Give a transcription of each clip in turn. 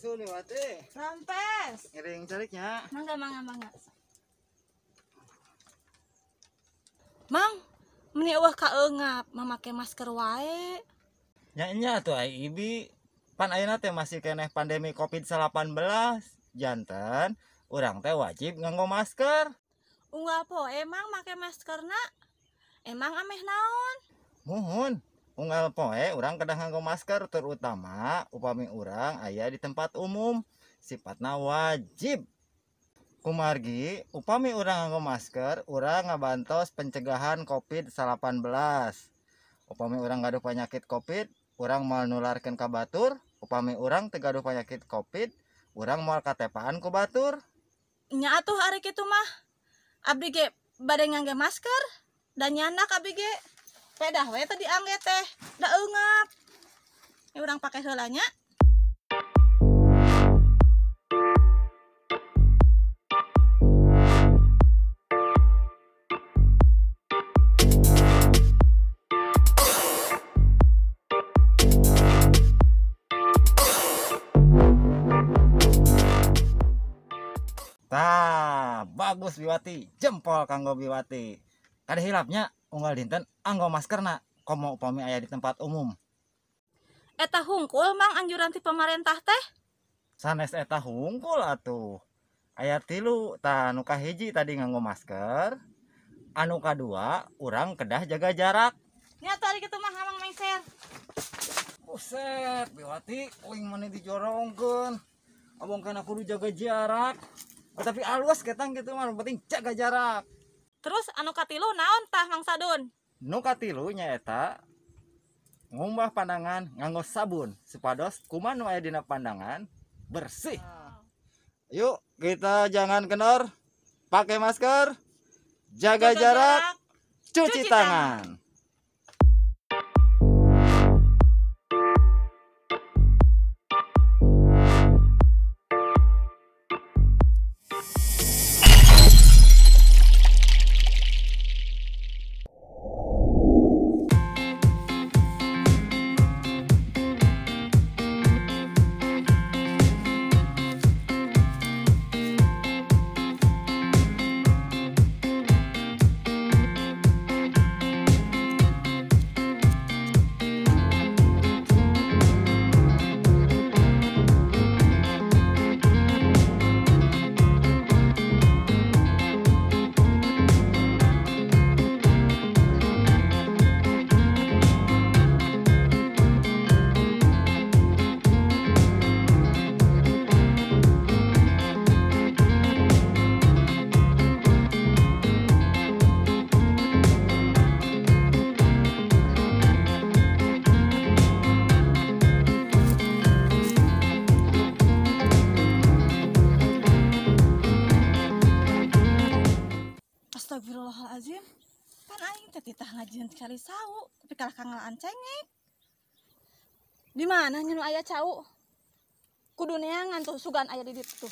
Asuh nih wate. Rampes. Ngiring cariknya. Mangga. Mang, meni eueuh kaeungap mamake masker wae. Nya tuh ai ibi. Pan ayeuna teh masih keneh pandemi Covid-19. Janten urang teh wajib nganggo masker. Unggal poe emang make maskerna. Emang ameh naon? Muhun. Unggal poe urang kedah nganggo masker terutama upami urang aya di tempat umum. Sifatna wajib. Kumargi, upami urang nganggo masker, urang ngabantos pencegahan COVID-19. Upami urang gaduh penyakit COVID, urang moal nularkeun ka batur. Upami urang teu gaduh penyakit COVID, urang moal katepaan ku batur. Nya atuh ari kitu mah. Abdi ge bade ngangge masker dan nyandak abdi ge pedah we teh diangge teh. Da eungap. Ya urang pake heula nya. Tah, bagus Biwati, jempol kanggo Biwati. Kada hilapnya unggal dinten anggo maskerna komo upami aya di tempat umum. Eta hungkul mang anjuran ti pemerintah teh. Sanes eta hungkul atuh. Aya 3, tah nu kahiji tadi nganggo masker, anu kadua urang kedah jaga jarak. Nya atuh ari kitu mah hamang mengser. Buset, Biwati, uing mana dijorongkeun. Abang kana kudu jaga jarak. Tapi alus ketang gitu mah, penting jaga jarak. Terus anu katilu naon tah Mang Sadun? Nu katilu nyaeta ngumbah pandangan nganggo sabun supados kuman nu aya dina pandangan bersih. Yuk, kita jangan kendor, pakai masker, jaga jarak, cuci tangan. Astagfirullahalazim. Kan aing teh titah ngajieun kali sau, tapi kalah kangelaan cengek. Di mana nya nu aya cau? Kudu neangan tuh sugan aya di ditu tuh.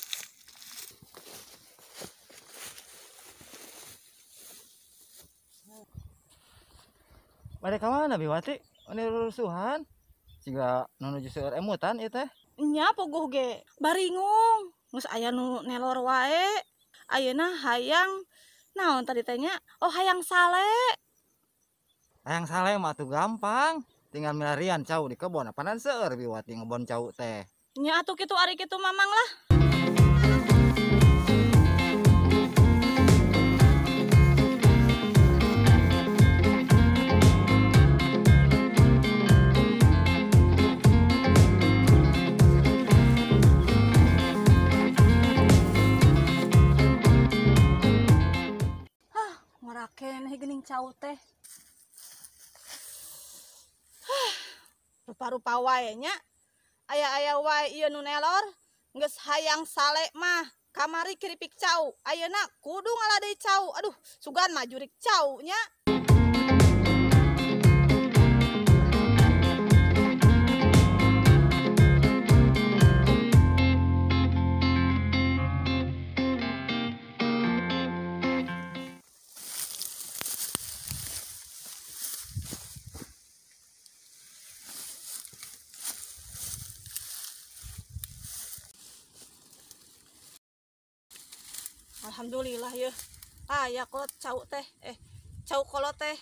Bade ka mana Biwati? Ini rusuhan. Siga nuju seueur emutan ieu teh. Nya pogoh ge baringung. Geus aya nu nelor wae. Ayeuna hayang naon tadi teh nya? Oh hayang sale. Hayang saleh mah tuh gampang. Tinggal milarian cau di kebon apanan seueur Biwati ngebon cau teh. Nya atuh kitu ari kitu mamang lah. Ngorakeun geuning cau teh. Rupa-rupa wae nya. Aya-aya wae ieu nu nelor, geus hayang sale mah kamari kiripik cau. Ayeuna kudu ngaladeui cau. Aduh, sugan mah jurik cau nya. Alhamdulillah ya. Ya kolot cau teh. Cau kolot teh